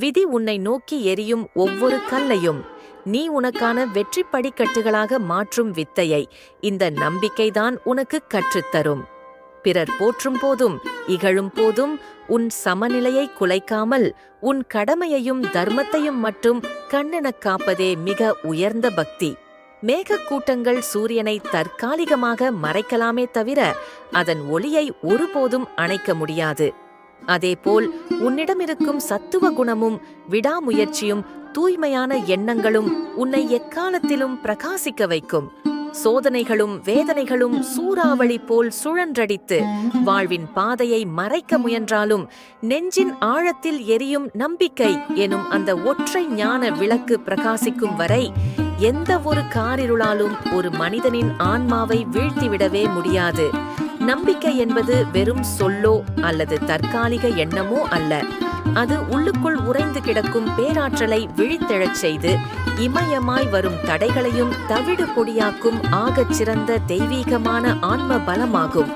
விதி உன்னை நோக்கி எரியும் ஒவ்வொரு கல்லையும் நீ உனக்கான வெற்றி படிக்கட்டுகளாக மாற்றும் வித்தையை இந்த நம்பிக்கைதான் உனக்கு கற்றுத்தரும். பிறர் போற்றும் போதும் இகழும் போதும் உன் சமநிலையை குலைக்காமல் உன் கடமையையும் தர்மத்தையும் மட்டும் கண்ணெனக் காப்பதே மிக உயர்ந்த பக்தி. மேகக்கூட்டங்கள் சூரியனை தற்காலிகமாக மறைக்கலாமே தவிர அதன் ஒளியை ஒருபோதும் அணைக்க முடியாது. அதேபோல் உன்னிடமிருக்கும் சத்துவ குணமும் விடாமுயற்சியும் தூய்மையான எண்ணங்களும் உன்னை எக்காலத்திலும் பிரகாசிக்க வைக்கும். சோதனைகளும் வேதனைகளும் சூறாவளி போல் சுழன்றடித்து வாழ்வின் பாதையை மறைக்க முயன்றாலும் நெஞ்சின் ஆழத்தில் எரியும் நம்பிக்கை எனும் அந்த ஒற்றை ஞான விளக்கு பிரகாசிக்கும் வரை எந்த ஒரு காரிருளாலும் ஒரு மனிதனின் ஆன்மாவை வீழ்த்திவிடவே முடியாது. நம்பிக்கை என்பது வெறும் சொல்லோ அல்லது தற்காலிக எண்ணமோ அல்ல. அது உள்ளுக்குள் உறைந்து கிடக்கும் பேராற்றலை விழித்தெழச் செய்து இமயமாய் வரும் தடைகளையும் தவிடு பொடியாக்கும் ஆகச் சிறந்த தெய்வீகமான ஆன்ம பலமாகும்.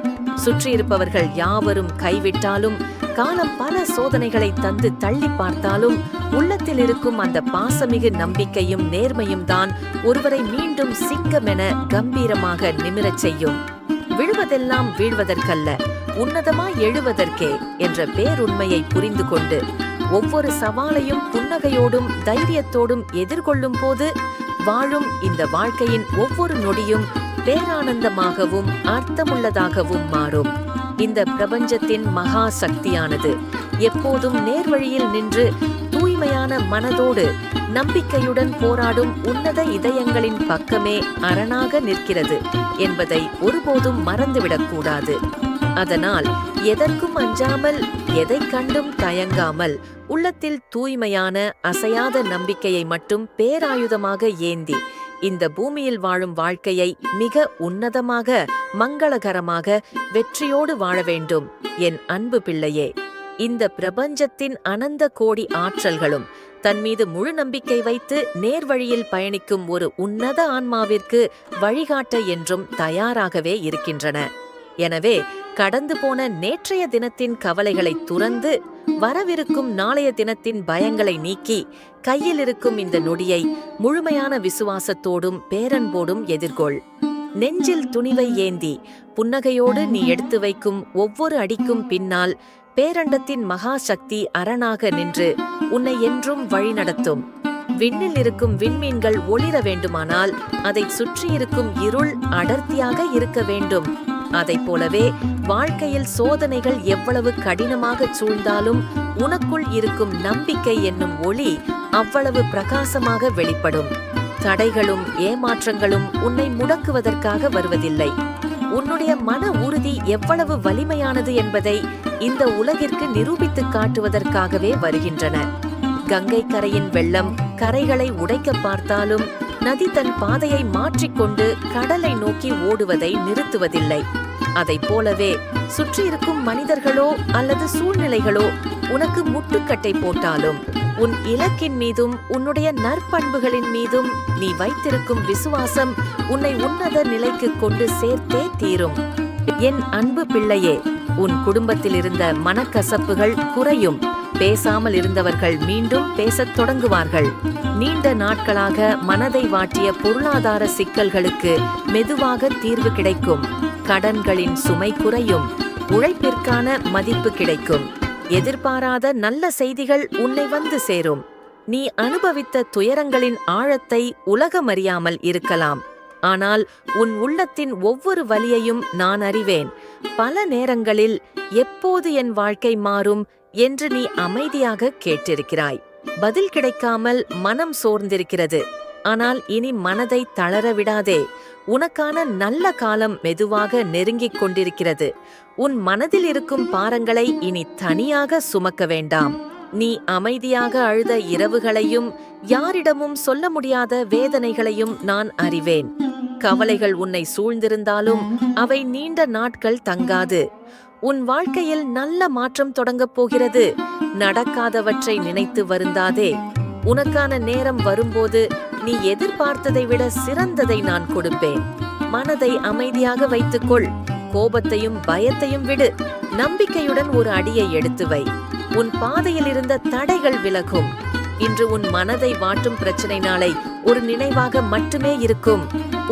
சுற்றியிருப்பவர்கள் யாவரும் கைவிட்டாலும், காலம் பல சோதனைகளை தந்து தள்ளி பார்த்தாலும், உள்ளத்தில் இருக்கும் அந்த பாசமிகு நம்பிக்கையும் நேர்மையும் தான் ஒருவரை மீண்டும் சிங்கமென கம்பீரமாக நிமிரச் செய்யும். விழுவதெல்லாம் வீழ்வதற்கல்ல, உன்னதமாய் எழுவதற்கே என்ற பேருண்மையை புரிந்து கொண்டு ஒவ்வொரு சவாலையும் புன்னகையோடும் தைரியத்தோடும் எதிர்கொள்ளும் போது வாழும் இந்த வாழ்க்கையின் ஒவ்வொரு நொடியும் பேரானந்தமாகவும் அர்த்தமுள்ளதாகவும் மாறும். இந்த பிரபஞ்சத்தின் மகா சக்தியானது எப்போதும் நேர்வழியில் நின்று தூய்மையான மனதோடு நம்பிக்கையுடன் போராடும் உன்னத இதயங்களின் பக்கமே அரணாக நிற்கிறது என்பதை ஒருபோதும் மறந்துவிடக்கூடாது. அதனால் எதற்கும் அஞ்சாமல், எதை கண்டும் தயங்காமல், உள்ளத்தில் தூய்மையான அசையாத நம்பிக்கையை மட்டும் பேராயுதமாக ஏந்தி இந்த பூமியில் வாழும் வாழ்க்கையை மிக உன்னதமாக, மங்களகரமாக, வெற்றியோடு வாழ வேண்டும் என் அன்பு பிள்ளையே. இந்த பிரபஞ்சத்தின் அனந்த கோடி ஆற்றல்களும் தன்மீது முழு நம்பிக்கை வைத்து நேர்வழியில் பயணிக்கும் ஒரு உன்னத ஆன்மாவிற்கு வழிகாட்ட என்றும் தயாராகவே இருக்கின்றன. எனவே கடந்து போன நேற்றைய தினத்தின் கவலைகளை துறந்து வரவிருக்கும் நாளைய தினத்தின் பயங்களை நீக்கி கையில் இருக்கும் இந்த நொடியை முழுமையான விசுவாசத்தோடும் பேரன்போடும் எதிர்கொள். நெஞ்சில் துணிவை ஏந்தி புன்னகையோடு நீ எடுத்து வைக்கும் ஒவ்வொரு அடிக்கும் பின்னால் பேரண்டத்தின் மகா சக்தி அரணாக நின்று உன்னை என்றும் வழிநடத்தும். விண்ணில் இருக்கும் விண்மீன்கள் ஒளிர வேண்டுமானால் அதை சுற்றியிருக்கும் இருள் அடர்த்தியாக இருக்க வேண்டும். அதைப் போலவே வாழ்க்கையில் சோதனைகள் எவ்வளவு கடினமாக சூழ்ந்தாலும் உனக்குள் இருக்கும் நம்பிக்கை என்னும் ஒளி அவ்வளவு பிரகாசமாக வெளிப்படும். தடைகளும் ஏமாற்றங்களும் உன்னை முடக்குவதற்காக வருவதில்லை. உன்னுடைய மன உறுதி எவ்வளவு வலிமையானது என்பதை இந்த உலகிற்கு நிரூபித்து காட்டுவதற்காகவே வருகின்றன. கங்கை கரையின் வெள்ளம் கரைகளை உடைக்க பார்த்தாலும் நதி தன் பாதையை மாற்றிக்கொண்டு கடலை நோக்கி ஓடுவதை நிறுத்துவதில்லை. அதைப் போலவே சுற்றியிருக்கும் மனிதர்களோ அல்லது சூழ்நிலைகளோ உனக்கு முட்டுக்கட்டை போட்டாலும் உன் இலக்கின் மீதும் உன்னுடைய நற்பண்புகளின் மீதும் நீ வைத்திருக்கும் விசுவாசம் உன்னை உன்னத நிலைக்கு கொண்டு சேர்த்தே தீரும். என் அன்பு பிள்ளையே, உன் குடும்பத்தில் இருந்த மனக்கசப்புகள் குறையும். பேசாமல் இருந்தவர்கள் மீண்டும் பேசத் தொடங்குவார்கள். நீண்ட நாட்களாக மனதை வாட்டிய பொருளாதார சிக்கல்களுக்கு மெதுவாக தீர்வு கிடைக்கும். கடன்களின் சுமை குறையும். உழைப்பிற்கான மதிப்பு கிடைக்கும். எதிர்பாராத நல்ல செய்திகள் உன்னை வந்து சேரும். நீ அனுபவித்த துயரங்களின் ஆழத்தை உலகம் அறியாமல் இருக்கலாம். ஆனால் உன் உள்ளத்தின் ஒவ்வொரு வலியையும் நான் அறிவேன். பல நேரங்களில் எப்போது என் வாழ்க்கை மாறும் என்று நீ அமைதியாக கேட்டிருக்கிறாய். பதில் கிடைக்காமல் மனம் சோர்ந்திருக்கிறது. ஆனால் இனி மனதை தளர விடாதே. உனக்கான நல்ல காலம் மெதுவாக நெருங்கிக் கொண்டிருக்கிறது. உன் மனதில் இருக்கும் பாரங்களை இனி தனியாக சுமக்க வேண்டாம். நீ அமைதியாக அழுத இரவுகளையும் யாரிடமும் சொல்ல முடியாத வேதனைகளையும் நான் அறிவேன். கவலைகள் உன்னை சூழ்ந்திருந்தாலும் அவை நீண்ட நாட்கள் தங்காது. உன் வாழ்க்கையில் நல்ல மாற்றம் தொடங்கப் போகிறது. நடக்காதவற்றை நினைத்து வருந்தாதே. உனக்கான நேரம் வரும்போது நீ எதிர்பார்த்ததை விட சிறந்ததை நான் கொடுப்பேன். மனதை அமைதியாக வைத்துக்கொள். கோபத்தையும் பயத்தையும் விடு. நம்பிக்கையுடன் ஒரு அடியை எடுத்து வை. உன் பாதையில் இருந்த தடைகள் விலகும். இன்று உன் மனதை வாட்டும் பிரச்சனை நாளை ஒரு நினைவாக மட்டுமே இருக்கும்.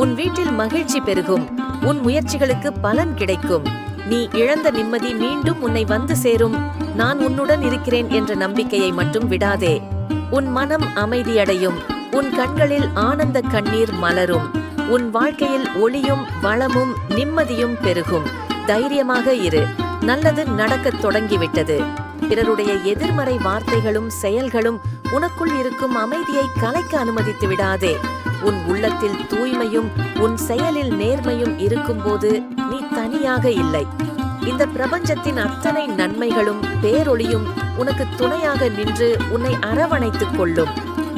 உன் வீட்டில் மகிழ்ச்சி பெருகும். உன் முயற்சிகளுக்கு பலன் கிடைக்கும். நீ இழந்த நிம்மதி மீண்டும் உன்னை வந்து சேரும். நான் உன்னுடன் இருக்கிறேன் என்ற நம்பிக்கையை மட்டும் விடாதே. உன் மனம் அமைதியடையும். உன் கண்களில் ஆனந்த கண்ணீர் மலரும். உன் வாழ்க்கையில் ஒளியும் வளமும் நிம்மதியும் பெருகும். தைரியமாக இரு. நல்லது நடக்கத் தொடங்கிவிட்டது. பிறருடைய எதிர்மறை வார்த்தைகளும் செயல்களும் உனக்குள் இருக்கும் அமைதியை கலைக்க அனுமதித்து விடாதே. உன் உள்ளத்தில் தூய்மையும் உன் செயலில் நேர்மையும் இருக்கும்போது நீ தனியாக இல்லை. இந்த பிரபஞ்சத்தின் அத்தனை நன்மைகளும் பேரொளியும் உனக்கு துணையாக நின்று உன்னை அரவணைத்துக் கொள்ளும்.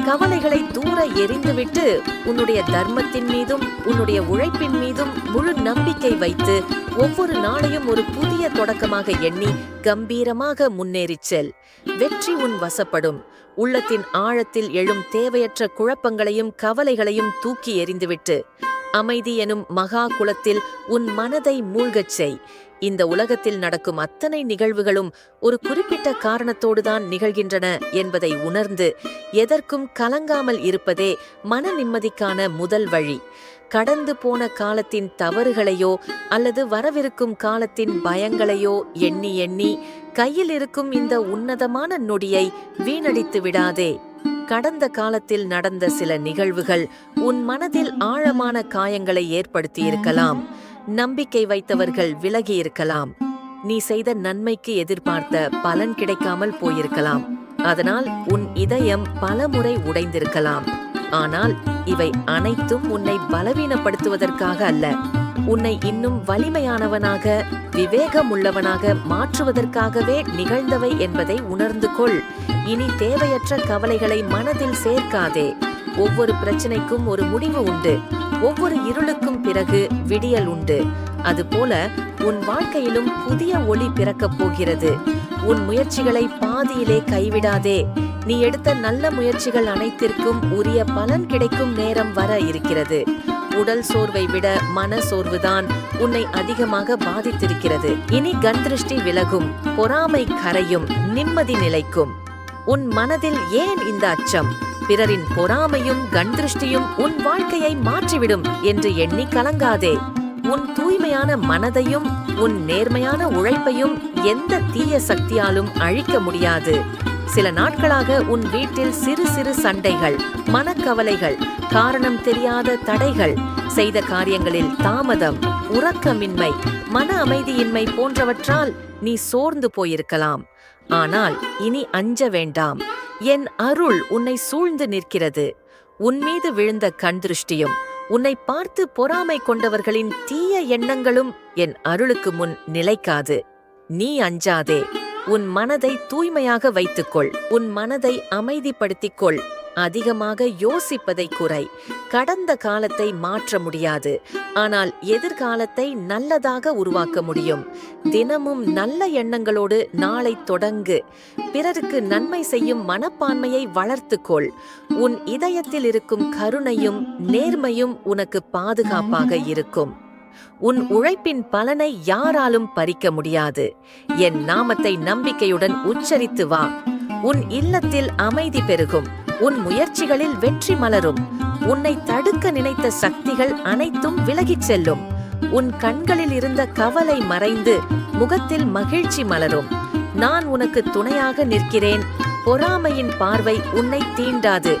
கவலைகளை தூர எறிந்துவிட்டு உன்னுடைய தர்மத்தின் மீதும் உன்னுடைய உழைப்பின் மீதும் முழு நம்பிக்கை வைத்து ஒவ்வொரு நாளையும் ஒரு புதிய தொடக்கமாக எண்ணி கம்பீரமாக முன்னேறிச் செல். வெற்றி உன் வசப்படும். உள்ளத்தின் ஆழத்தில் எழும் தேவையற்ற குழப்பங்களையும் கவலைகளையும் தூக்கி எறிந்துவிட்டு அமைதி எனும் மகா குளத்தில் உன் மனதை மூழ்கச் செய். இந்த உலகத்தில் நடக்கும் அத்தனை நிகழ்வுகளும் ஒரு குறிப்பிட்ட காரணத்தோடுதான் நிகழ்கின்றன என்பதை உணர்ந்து எதற்கும் கலங்காமல் இருப்பதே மன நிம்மதிக்கான முதல் வழி. கடந்து போன காலத்தின் தவறுகளையோ அல்லது வரவிருக்கும் காலத்தின் பயங்களையோ எண்ணி எண்ணி கையில் இருக்கும் இந்த உன்னதமான நொடியை வீணடித்து விடாதே. கடந்த காலத்தில் நடந்த சில நிகழ்வுகள் உன் மனதில் ஆழமான காயங்களை ஏற்படுத்தியிருக்கலாம். நம்பிக்கை வைத்தவர்கள் விலகி இருக்கலாம். நீ செய்த நன்மைக்கு எதிர்பார்த்த பலன் கிடைக்காமல் போயிருக்கலாம். அதனால் உன் இதயம் பலமுறை உடைந்திருக்கலாம். ஆனால் இவை அனைத்தும் உன்னை பலவீனப்படுத்துவதற்காக அல்ல, உன்னை இன்னும் வலிமையானவனாக விவேகமுள்ளவனாக மாற்றுவதற்காகவே நிகழ்ந்தவை என்பதை உணர்ந்து கொள். இனி தேவையற்ற கவலைகளை மனதில் சேர்க்காதே. ஒவ்வொரு பிரச்சனைக்கும் ஒரு முடிவு உண்டு. ஒவ்வொரு இருளுக்கும் பிறகு விடியல் உண்டு. அதுபோல உன் வாழ்க்கையிலும் புதிய ஒளி பிறக்கப் போகிறது. உன் முயற்சிகளை பாதியிலே கைவிடாதே. நீ எடுத்த நல்ல முயற்சிகள் அனைத்திற்கும் உரிய பலன் கிடைக்கும் நேரம் வர இருக்கிறது. உடல் சோர்வை விட மன சோர்வுதான் உன்னை அதிகமாக பாதித்திருக்கிறது. இனி கண்திருஷ்டி விலகும், பொறாமை கரையும், நிம்மதி நிலைக்கும். உன் மனதில் ஏன் இந்த அச்சம்? பிறரின் பொறாமையும் கண்திருஷ்டியும் உன் வாழ்க்கையை மாற்றிவிடும் என்று எண்ணி கலங்காதே. உன் தூய்மையான மனதையும் உன் நேர்மையான உழைப்பையும் எந்த தீய சக்தியாலும் அழிக்க முடியாது. சில நாட்களாக உன் வீட்டில் சிறு சிறு சண்டைகள், மனக்கவலைகள், காரணம் தெரியாத தடைகள், செய்த காரியங்களில் தாமதம், உறக்கமின்மை, மன அமைதியின்மை போன்றவற்றால் நீ சோர்ந்து போயிருக்கலாம். ஆனால் இனி அஞ்ச வேண்டாம். என் அருள் உன்னை சூழ்ந்து நிற்கிறது. உன்மீது விழுந்த கண்திருஷ்டியும் உன்னை பார்த்து பொறாமை கொண்டவர்களின் தீய எண்ணங்களும் என் அருளுக்கு முன் நிலைக்காது. நீ அஞ்சாதே. உன் மனதை தூய்மையாக வைத்துக்கொள். உன் மனதை அமைதிப்படுத்திக் கொள். அதிகமாக யோசிப்பதை குறை. கடந்த காலத்தை மாற்ற முடியாது, ஆனால் எதிர்காலத்தை நல்லதாக உருவாக்க முடியும். தினமும் நல்ல எண்ணங்களோடு நாளை தொடங்கு. பிறருக்கு நன்மை செய்யும் மனப்பான்மையை வளர்த்துக்கொள். உன் இதயத்தில் இருக்கும் கருணையும் நேர்மையும் உனக்கு பாதுகாப்பாக இருக்கும். உன் உழைப்பின் பலனை யாராலும் பறிக்க முடியாது. என் நாமத்தை நம்பிக்கையுடன் உச்சரித்து வா. உன் இல்லத்தில் அமைதி பெருகும். உன் முயற்சிகளில் வெற்றி மலரும். உன்னை தடுக்க நினைத்த சக்திகள் அனைத்தும் விலகிச் செல்லும். உன் கண்களில் இருந்த கவலை மறைந்து முகத்தில் மகிழ்ச்சி மலரும். நான் உனக்கு துணையாக நிற்கிறேன். பொறாமையின் பார்வை உன்னை தீண்டாது.